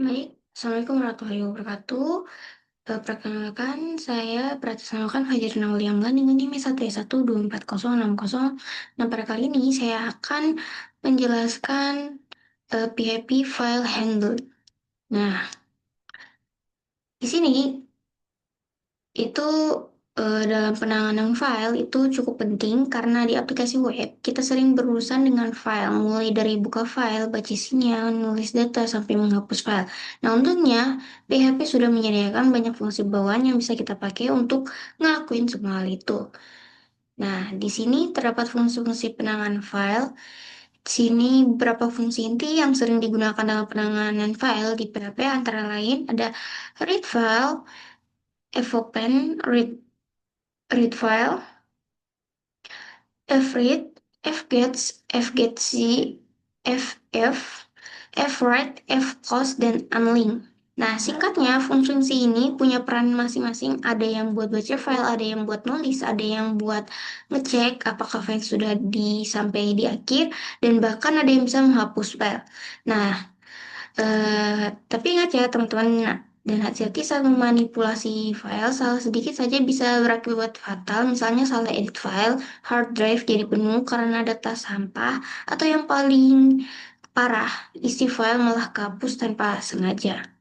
Baik, Assalamualaikum warahmatullahi wabarakatuh. Perkenalkan, saya beratasnamakan Fajrina Auliamlan dengan NIM 1312406. Nah, pada kali ini saya akan menjelaskan PHP File Handler. Nah, di sini itu dalam penanganan file itu cukup penting karena di aplikasi web kita sering berurusan dengan file, mulai dari buka file, baca isinya, menulis data, sampai menghapus file. Nah, untungnya PHP sudah menyediakan banyak fungsi bawaan yang bisa kita pakai untuk ngelakuin semua hal itu. Nah, di sini terdapat fungsi-fungsi penanganan file. Di sini beberapa fungsi inti yang sering digunakan dalam penanganan file di PHP antara lain ada read file, fopen, read file, fread, fgets, fgetc, ff, fwrite, fclose, dan unlink. Nah, singkatnya, fungsi ini punya peran masing-masing. Ada yang buat baca file, ada yang buat nulis, ada yang buat ngecek apakah file sudah sampai di akhir, dan bahkan ada yang bisa menghapus file. Nah, tapi ingat ya teman-teman, nah, dan hati-hati saat memanipulasi file, salah sedikit saja bisa berakibat fatal, misalnya salah edit file, hard drive jadi penuh karena data sampah, atau yang paling parah, isi file malah kapus tanpa sengaja.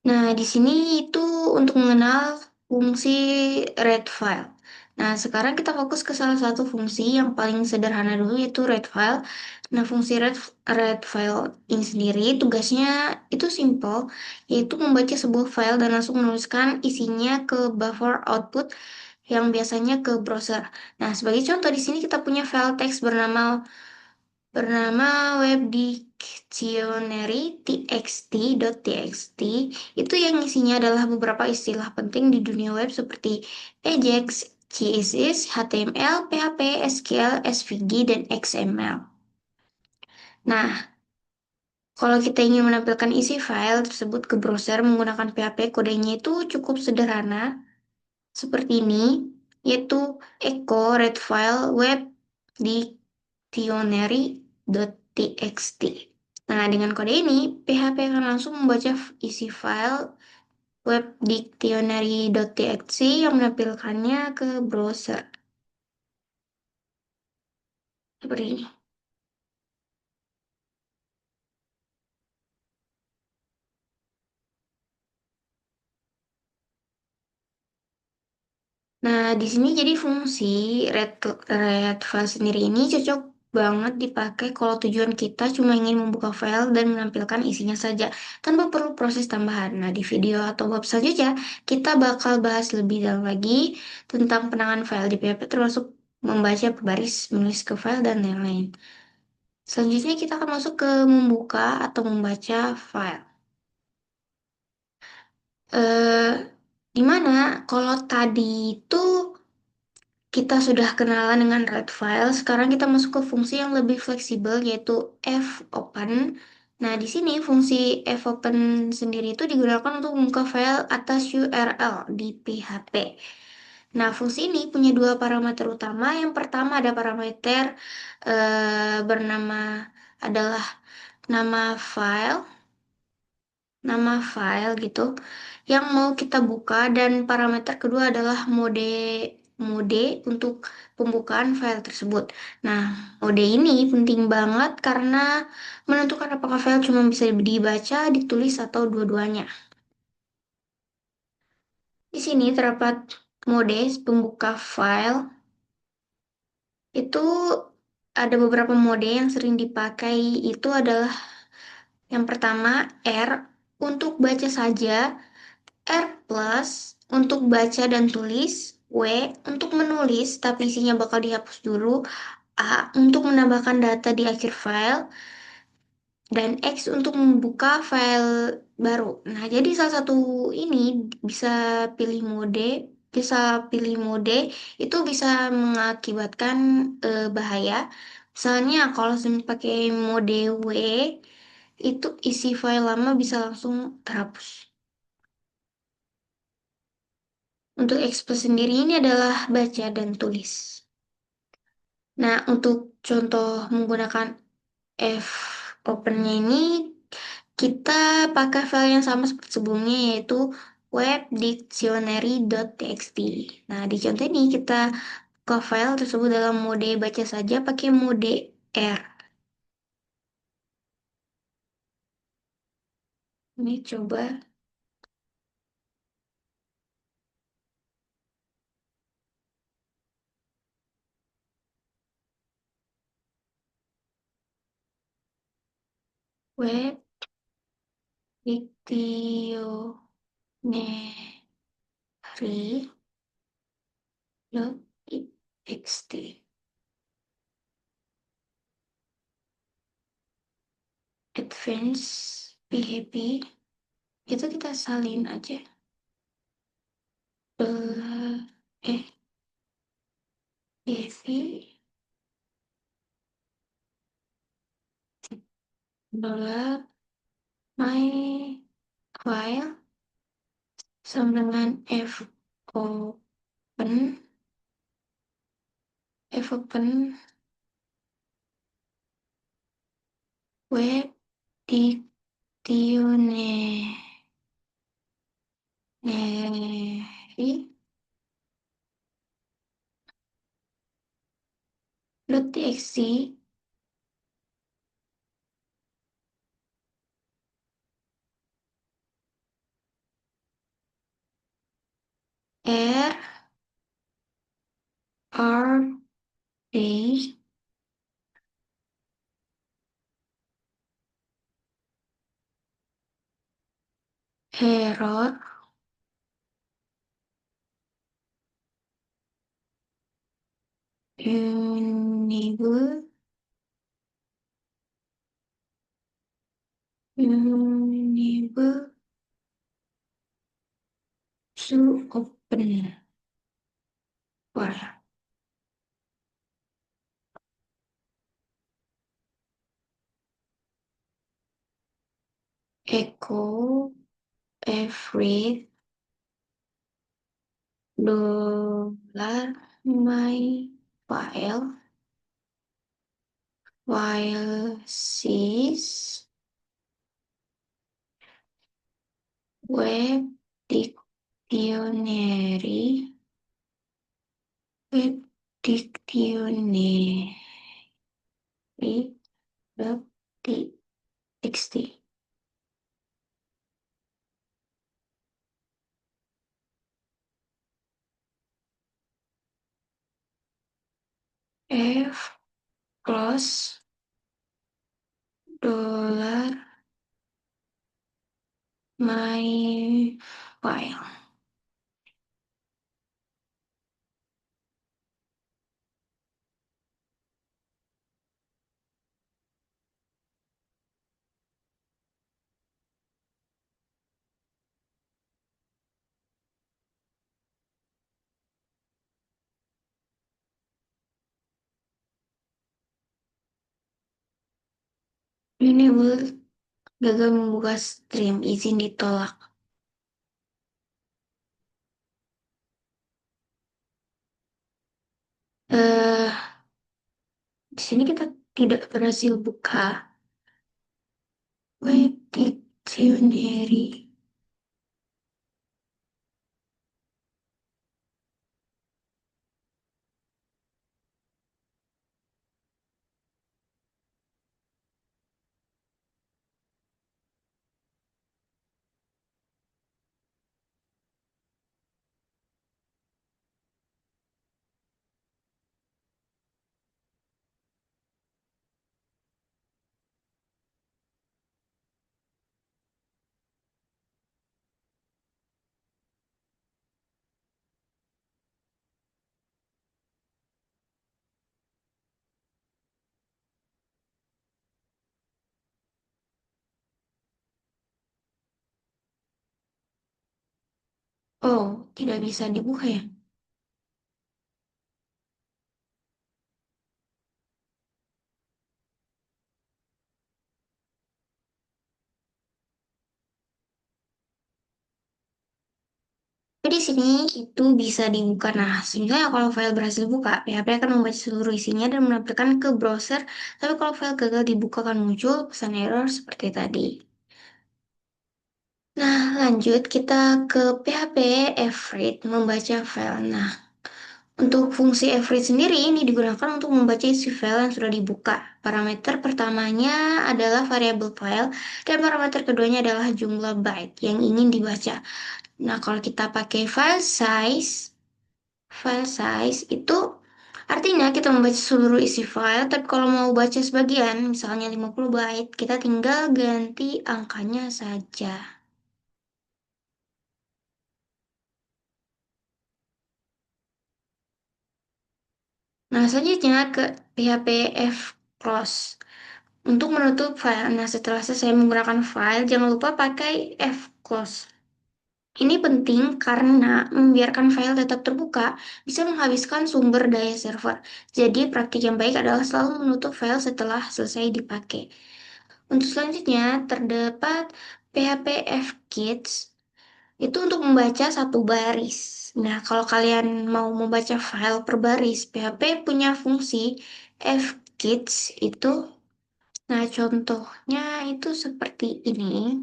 Nah, di sini itu untuk mengenal fungsi read file. Nah, sekarang kita fokus ke salah satu fungsi yang paling sederhana dulu, yaitu read file. Nah, fungsi read file ini sendiri tugasnya itu simple, yaitu membaca sebuah file dan langsung menuliskan isinya ke buffer output yang biasanya ke browser. Nah, sebagai contoh di sini kita punya file teks bernama webdictionary.txt itu yang isinya adalah beberapa istilah penting di dunia web seperti Ajax, CSS, HTML, PHP, SQL, SVG, dan XML. Nah, kalau kita ingin menampilkan isi file tersebut ke browser menggunakan PHP, kodenya itu cukup sederhana seperti ini, yaitu echo read file web dictionary.txt. Nah, dengan kode ini, PHP akan langsung membaca isi file web dictionary.txt yang menampilkannya ke browser. Seperti ini. Nah, di sini jadi fungsi read file sendiri ini cocok banget dipakai kalau tujuan kita cuma ingin membuka file dan menampilkan isinya saja, tanpa perlu proses tambahan. Nah, di video atau web selanjutnya, kita bakal bahas lebih dalam lagi tentang penanganan file di PHP, termasuk membaca baris, menulis ke file, dan lain-lain. Selanjutnya, kita akan masuk ke membuka atau membaca file. Eh, di mana kalau tadi itu kita sudah kenalan dengan read file, sekarang kita masuk ke fungsi yang lebih fleksibel yaitu fopen. Nah, di sini fungsi fopen sendiri itu digunakan untuk membuka file atas URL di PHP. Nah, fungsi ini punya dua parameter utama. Yang pertama ada parameter bernama adalah nama file, gitu yang mau kita buka, dan parameter kedua adalah mode mode untuk pembukaan file tersebut. Nah, mode ini penting banget karena menentukan apakah file cuma bisa dibaca, ditulis, atau dua-duanya. Di sini terdapat mode pembuka file. Itu ada beberapa mode yang sering dipakai, itu adalah yang pertama R untuk baca saja, R plus untuk baca dan tulis, W untuk menulis tapi isinya bakal dihapus dulu, A untuk menambahkan data di akhir file, dan X untuk membuka file baru. Nah, jadi salah satu ini bisa pilih mode, bisa pilih mode itu bisa mengakibatkan bahaya. Misalnya kalau pakai mode W, itu isi file lama bisa langsung terhapus. Untuk ekspos sendiri ini adalah baca dan tulis. Nah, untuk contoh menggunakan F Opennya ini kita pakai file yang sama seperti sebelumnya yaitu webdictionary.txt. Nah, di contoh ini kita ke file tersebut dalam mode baca saja pakai mode R. Ini coba webdictionary.txt. Advance PHP itu kita salin aja. Dollar PHP dollar my file sama dengan f open web dictionary .txt r r d error enable enable to open file echo every dollar my file sys web dictionary web dictionary dot txt f close dollar my file. Ini gagal membuka stream, izin ditolak. Eh, di sini kita tidak berhasil buka web dictionary. Oh, tidak bisa dibuka ya? Jadi di sini itu bisa dibuka. Nah, sebenarnya kalau file berhasil dibuka, PHP akan membaca seluruh isinya dan menampilkan ke browser. Tapi kalau file gagal dibuka akan muncul pesan error seperti tadi. Nah, lanjut kita ke PHP Everread membaca file. Nah, untuk fungsi Everread sendiri ini digunakan untuk membaca isi file yang sudah dibuka. Parameter pertamanya adalah variabel file dan parameter keduanya adalah jumlah byte yang ingin dibaca. Nah, kalau kita pakai file size itu artinya kita membaca seluruh isi file, tapi kalau mau baca sebagian, misalnya 50 byte, kita tinggal ganti angkanya saja. Nah, selanjutnya ke PHP fclose untuk menutup file. Nah, setelah selesai menggunakan file, jangan lupa pakai fclose. Ini penting karena membiarkan file tetap terbuka bisa menghabiskan sumber daya server. Jadi, praktik yang baik adalah selalu menutup file setelah selesai dipakai. Untuk selanjutnya, terdapat PHP fkids itu untuk membaca satu baris. Nah, kalau kalian mau membaca file per baris, PHP punya fungsi fkids itu. Nah, contohnya itu seperti ini.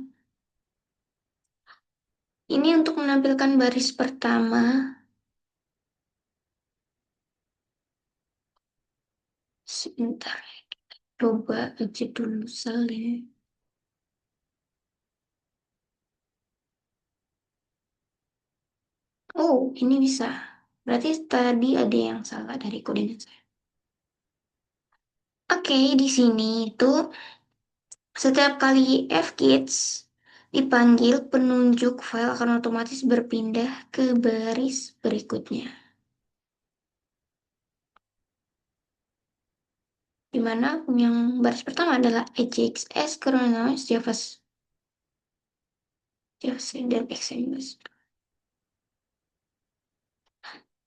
Ini untuk menampilkan baris pertama. Sebentar, coba aja dulu salin. Oh, ini bisa. Berarti tadi ada yang salah dari koordinat saya. Oke, di sini itu setiap kali fkids dipanggil, penunjuk file akan otomatis berpindah ke baris berikutnya. Di mana yang baris pertama adalah AJAX Chronos JavaScript dan XML.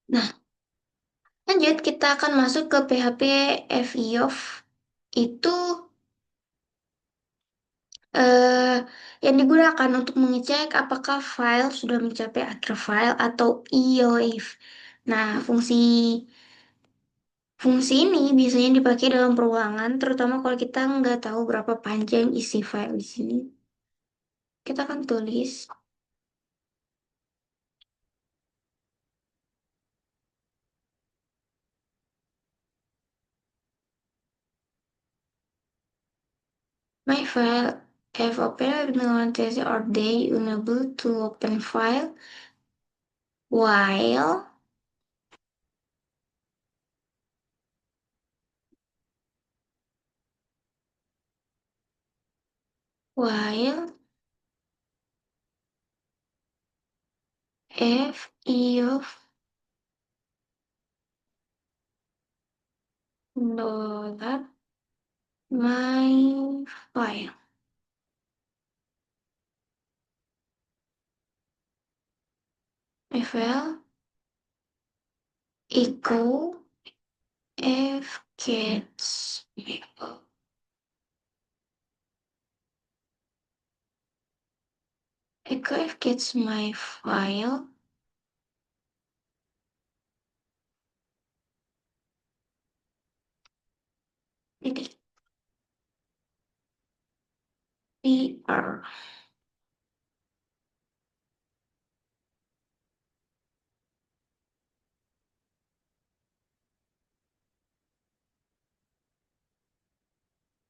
Nah, lanjut kita akan masuk ke PHP FIOF. Itu eh, yang digunakan untuk mengecek apakah file sudah mencapai akhir file atau EOF. Nah, fungsi ini biasanya dipakai dalam perulangan, terutama kalau kita nggak tahu berapa panjang isi file di sini. Kita akan tulis my file have opened with no or they unable to open file while while f EOF dollar my file. FL equal F gets equal F gets my file. Titik PR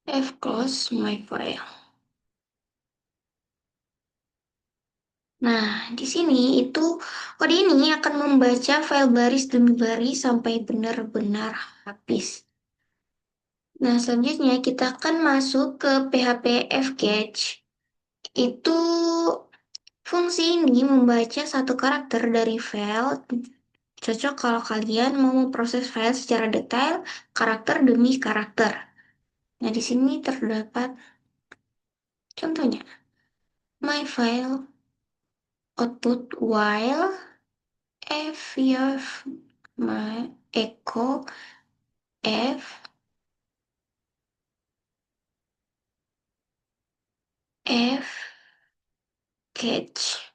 F close my file. Nah, di sini itu kode ini akan membaca file baris demi baris sampai benar-benar habis. Nah, selanjutnya kita akan masuk ke PHP fcatch. Itu fungsi ini membaca satu karakter dari file. Cocok kalau kalian mau memproses file secara detail, karakter demi karakter. Nah, di sini terdapat contohnya. My file output while f my echo f f catch.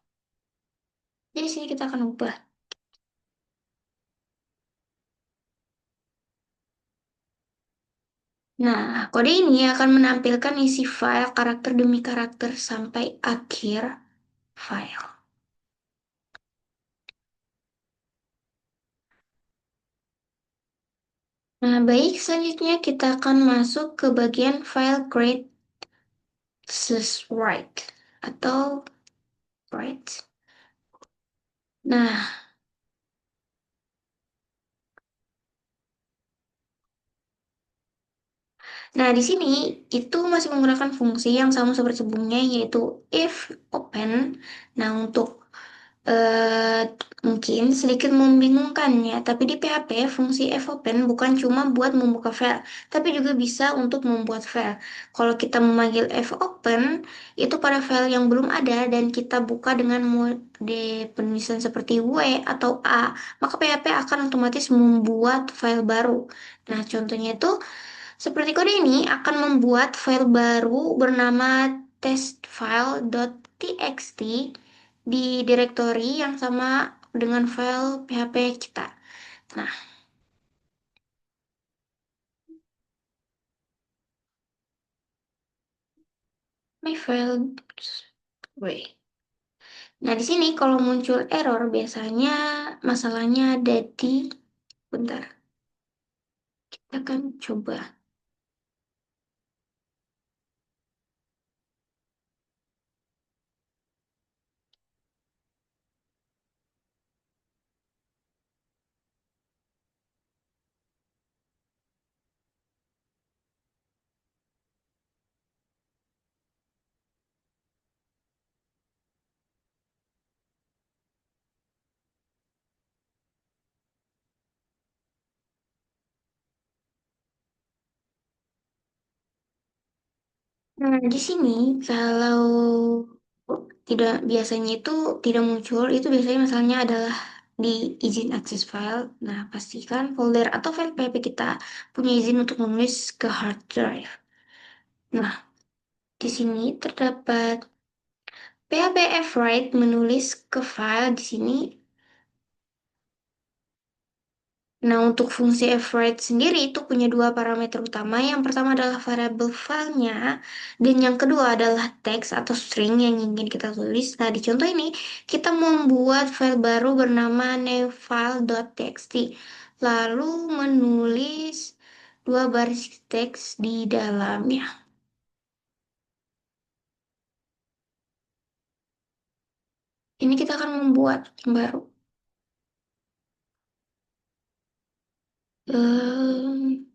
Jadi sini kita akan ubah. Nah, kode ini akan menampilkan isi file karakter demi karakter sampai akhir file. Nah, baik, selanjutnya kita akan masuk ke bagian file create write atau write. Nah, nah, di sini itu masih menggunakan fungsi yang sama seperti sebelumnya, yaitu if open. Nah, untuk eh, mungkin sedikit membingungkan ya, tapi di PHP fungsi fopen bukan cuma buat membuka file, tapi juga bisa untuk membuat file. Kalau kita memanggil fopen, itu pada file yang belum ada dan kita buka dengan mode penulisan seperti W atau A, maka PHP akan otomatis membuat file baru. Nah, contohnya itu seperti kode ini akan membuat file baru bernama testfile.txt di direktori yang sama dengan file PHP kita. Nah, my file, wait. Nah, di sini kalau muncul error biasanya masalahnya ada di, bentar, kita akan coba. Nah, di sini kalau tidak biasanya itu tidak muncul, itu biasanya masalahnya adalah di izin akses file. Nah, pastikan folder atau file PHP kita punya izin untuk menulis ke hard drive. Nah, di sini terdapat PHP write menulis ke file di sini. Nah, untuk fungsi fwrite sendiri itu punya dua parameter utama. Yang pertama adalah variabel filenya, dan yang kedua adalah teks atau string yang ingin kita tulis. Nah, di contoh ini, kita membuat file baru bernama newfile.txt, lalu menulis dua baris teks di dalamnya. Ini kita akan membuat yang baru. Um,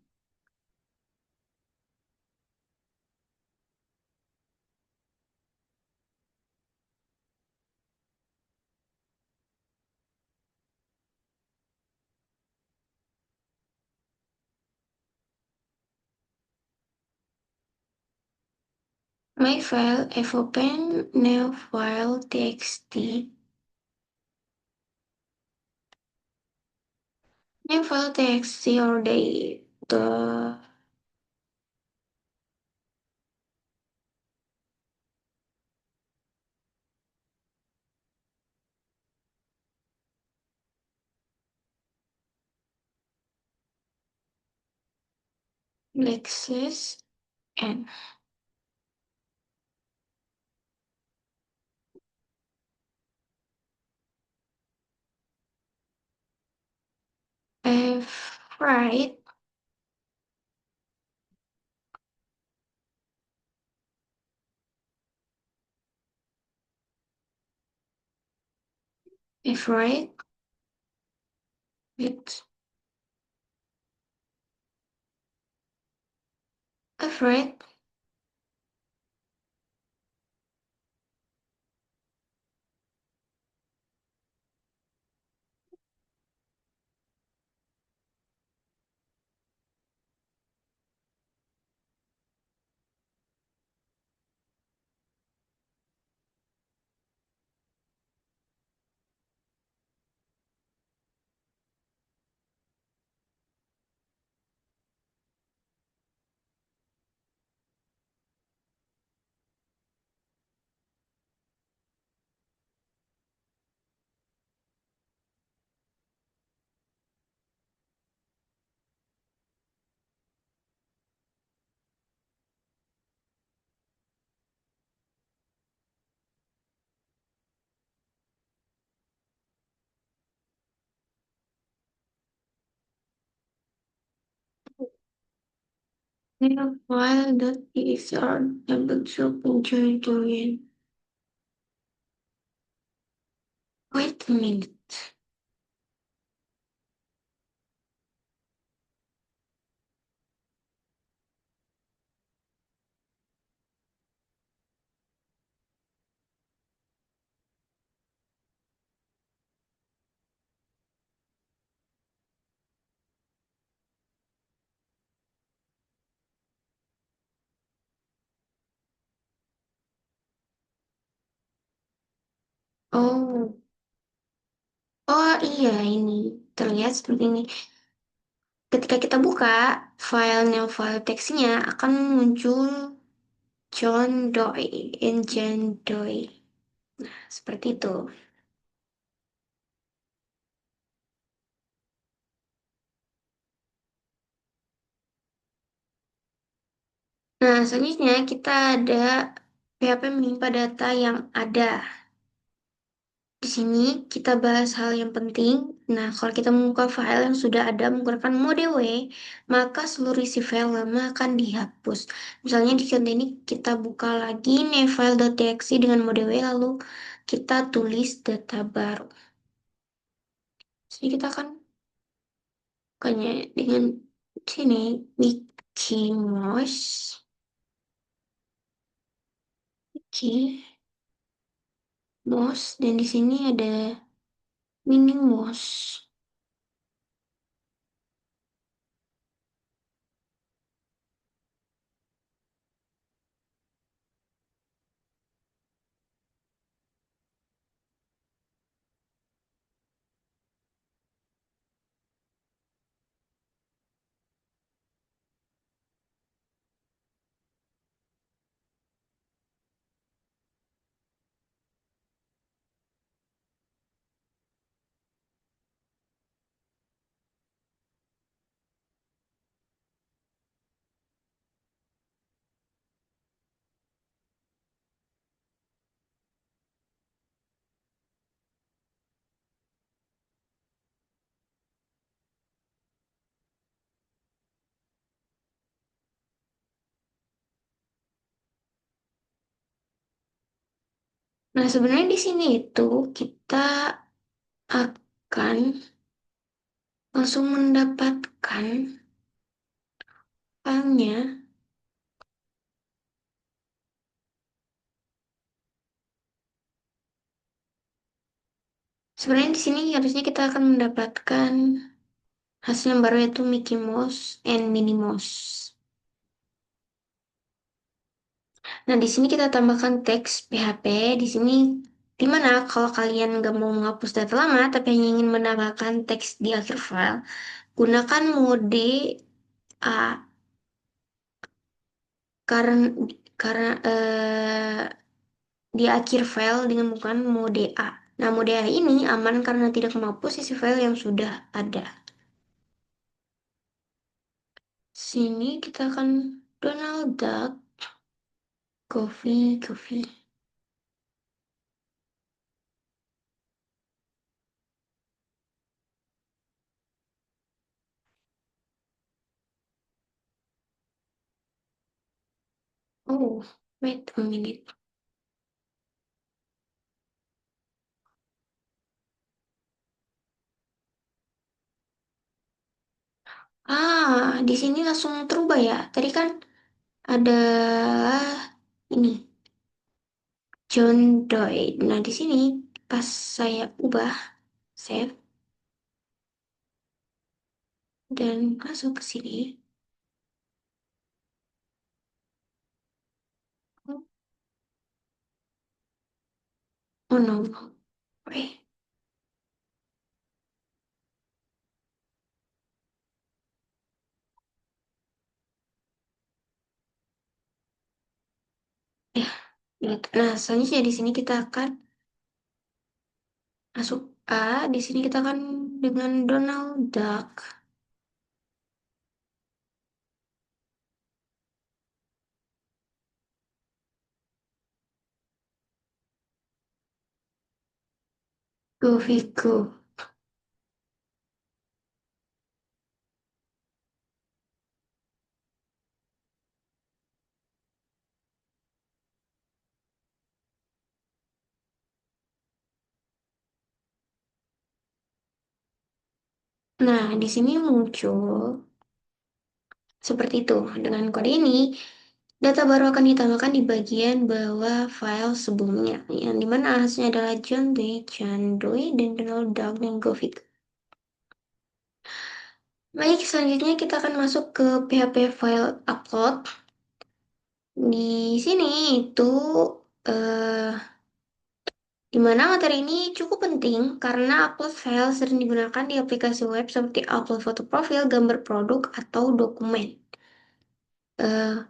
my file fopen newfile.txt. Newfile.txt or the Lexus and F right, F right, with F right. New file that is able to enjoy doing. Wait a minute. Oh, oh iya ini terlihat seperti ini. Ketika kita buka filenya, file teksnya akan muncul John Doe, Engine Doe. Seperti itu. Nah, selanjutnya kita ada PHP menyimpan data yang ada. Di sini kita bahas hal yang penting. Nah, kalau kita membuka file yang sudah ada menggunakan mode W, maka seluruh isi file lama akan dihapus. Misalnya di contoh ini kita buka lagi nih file.txt dengan mode W, lalu kita tulis data baru. Jadi kita akan bukanya dengan sini Mickey Mouse, Mickey Mouse, dan di sini ada Minnie Mouse. Nah, sebenarnya di sini itu kita akan langsung mendapatkan filenya. Sebenarnya di sini harusnya kita akan mendapatkan hasil yang baru yaitu Mickey Mouse and Minnie Mouse. Nah, di sini kita tambahkan teks PHP. Di sini dimana kalau kalian nggak mau menghapus data lama tapi hanya ingin menambahkan teks di akhir file, gunakan mode A karena di akhir file dengan bukan mode A. Nah, mode A ini aman karena tidak menghapus isi file yang sudah ada. Sini kita akan Donald Duck, Coffee, Coffee. Oh, wait a minute. Di sini langsung terubah ya. Tadi kan ada ini John Doe. Nah, di sini pas saya ubah save dan masuk ke sini. Oh no, no. Wait. Ya, gitu. Nah, selanjutnya di sini kita akan masuk A. Di sini kita akan dengan Donald Duck. Go Vigo. Nah, di sini muncul seperti itu. Dengan kode ini, data baru akan ditambahkan di bagian bawah file sebelumnya, yang dimana hasilnya adalah John Doe, Chan Doi, dan Donald Duck, dan Govik. Baik, selanjutnya kita akan masuk ke PHP file upload. Di sini itu eh, di mana materi ini cukup penting karena upload file sering digunakan di aplikasi web seperti upload foto profil, gambar produk, atau dokumen. Eh,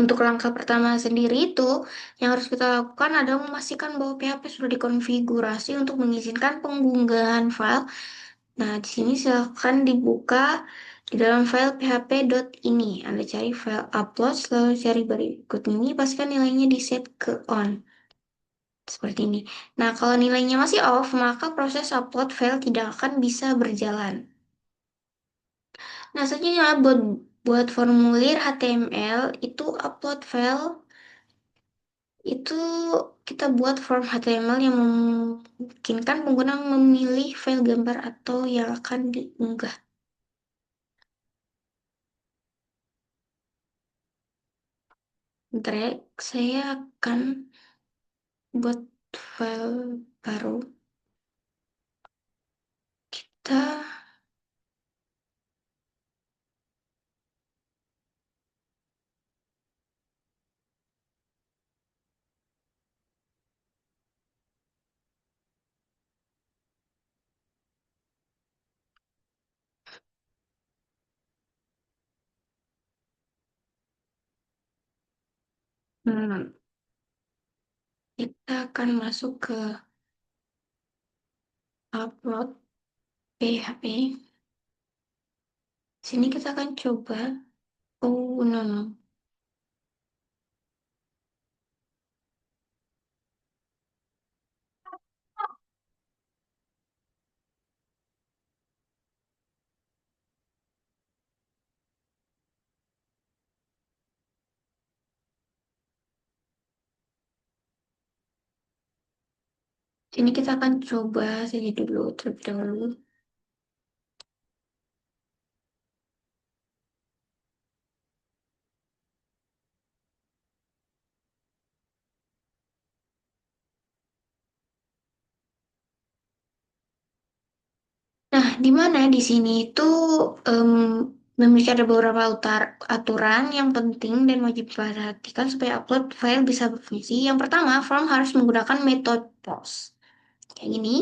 untuk langkah pertama sendiri itu, yang harus kita lakukan adalah memastikan bahwa PHP sudah dikonfigurasi untuk mengizinkan pengunggahan file. Nah, di sini silahkan dibuka di dalam file php.ini. Anda cari file upload, lalu cari berikut ini, pastikan nilainya di set ke on. Seperti ini. Nah, kalau nilainya masih off, maka proses upload file tidak akan bisa berjalan. Nah, selanjutnya buat formulir HTML itu upload file itu kita buat form HTML yang memungkinkan pengguna memilih file gambar atau yang akan diunggah. Bentar ya, saya akan buat file baru. Kita, hmm, kita akan masuk ke upload PHP. Sini kita akan coba. Oh, no, no. Sini kita akan coba saja dulu terlebih dahulu. Nah, di mana di sini itu em, memiliki ada beberapa aturan yang penting dan wajib diperhatikan supaya upload file bisa berfungsi. Yang pertama, form harus menggunakan metode post. Kayak gini.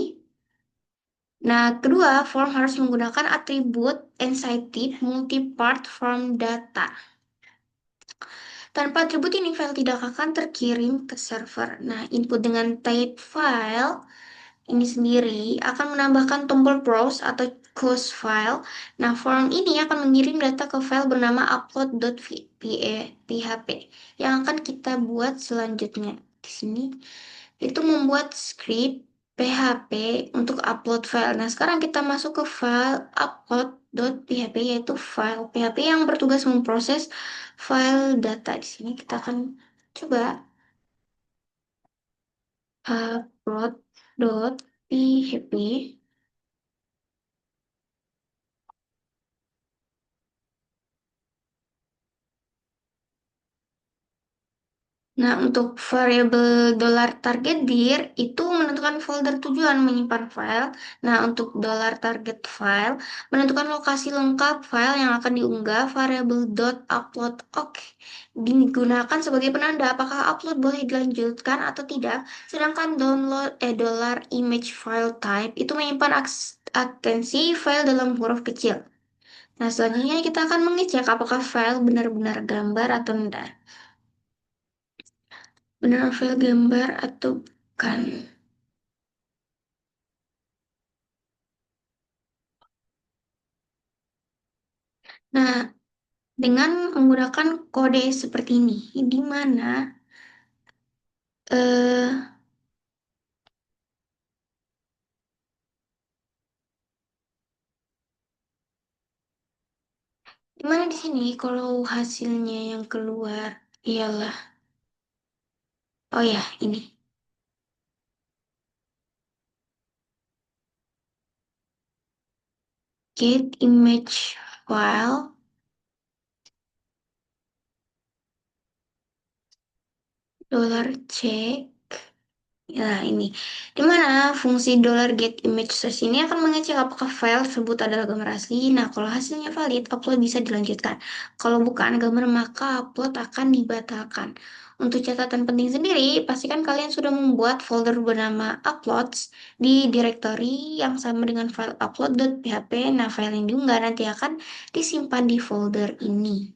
Nah, kedua, form harus menggunakan atribut encycled multi-part form data. Tanpa atribut ini, file tidak akan terkirim ke server. Nah, input dengan type file ini sendiri akan menambahkan tombol browse atau close file. Nah, form ini akan mengirim data ke file bernama upload.php yang akan kita buat selanjutnya. Di sini itu membuat script PHP untuk upload file. Nah, sekarang kita masuk ke file upload.php yaitu file PHP yang bertugas memproses file data. Di sini kita akan coba upload.php. Nah, untuk variabel dolar target dir itu menentukan folder tujuan menyimpan file. Nah, untuk dolar target file menentukan lokasi lengkap file yang akan diunggah. Variabel upload oke digunakan sebagai penanda apakah upload boleh dilanjutkan atau tidak. Sedangkan dolar image file type itu menyimpan atensi file dalam huruf kecil. Nah, selanjutnya kita akan mengecek apakah file benar-benar gambar atau tidak. Benar file gambar atau bukan. Nah, dengan menggunakan kode seperti ini, eh di mana di sini kalau hasilnya yang keluar ialah oh ya, ini. get image file $C. Nah, ini. Di mana fungsi $get image source ini akan mengecek apakah file tersebut adalah gambar asli. Nah, kalau hasilnya valid, upload bisa dilanjutkan. Kalau bukan gambar, maka upload akan dibatalkan. Untuk catatan penting sendiri, pastikan kalian sudah membuat folder bernama uploads di directory yang sama dengan file upload.php. Nah, file yang diunggah nanti akan disimpan di folder ini.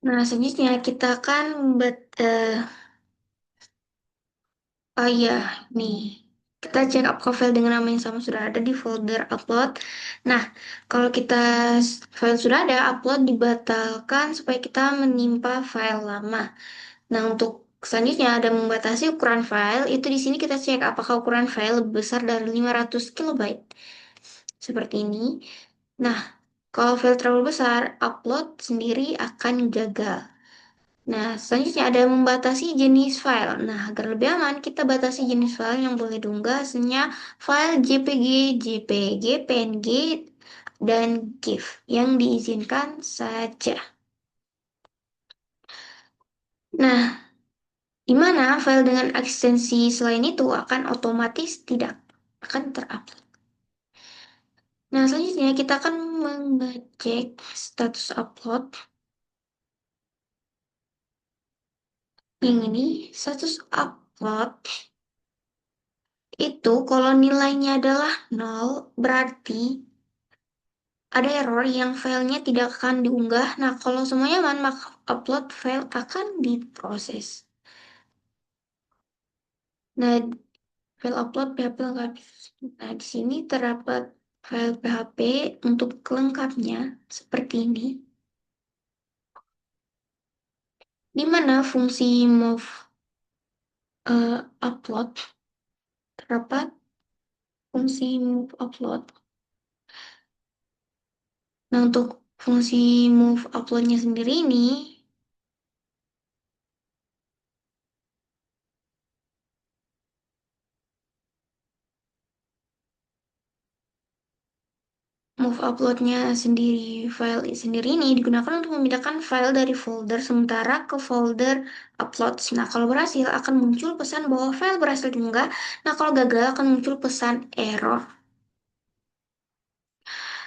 Nah, selanjutnya kita akan oh iya, nih. Kita cek apakah file dengan nama yang sama sudah ada di folder upload. Nah, kalau file sudah ada, upload dibatalkan supaya kita menimpa file lama. Nah, untuk selanjutnya ada membatasi ukuran file. Itu di sini kita cek apakah ukuran file lebih besar dari 500 kilobyte. Seperti ini. Nah, kalau file terlalu besar, upload sendiri akan gagal. Nah, selanjutnya ada membatasi jenis file. Nah, agar lebih aman, kita batasi jenis file yang boleh diunggah, hanya file JPG, JPG, PNG, dan GIF yang diizinkan saja. Nah, di mana file dengan ekstensi selain itu akan otomatis tidak akan terupload. Nah, selanjutnya kita akan mengecek status upload. Yang ini, status upload itu kalau nilainya adalah nol, berarti ada error yang filenya tidak akan diunggah. Nah, kalau semuanya aman, maka upload file akan diproses. Nah, file upload PHP lengkap. Nah, di sini terdapat file PHP untuk kelengkapnya seperti ini. Di mana fungsi move upload terdapat fungsi move upload. Nah, untuk fungsi move uploadnya sendiri ini, move uploadnya sendiri, file sendiri ini digunakan untuk memindahkan file dari folder sementara ke folder uploads. Nah, kalau berhasil akan muncul pesan bahwa file berhasil diunggah. Nah, kalau gagal akan muncul pesan error.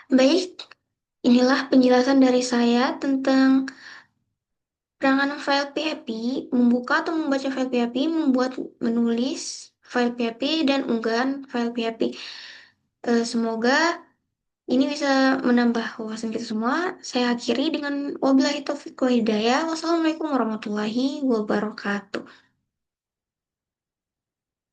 Baik, inilah penjelasan dari saya tentang penanganan file PHP, membuka atau membaca file PHP, membuat, menulis file PHP, dan unggahan file PHP. Semoga ini bisa menambah wawasan kita semua. Saya akhiri dengan wabillahi taufiq wal hidayah. Wassalamualaikum warahmatullahi wabarakatuh.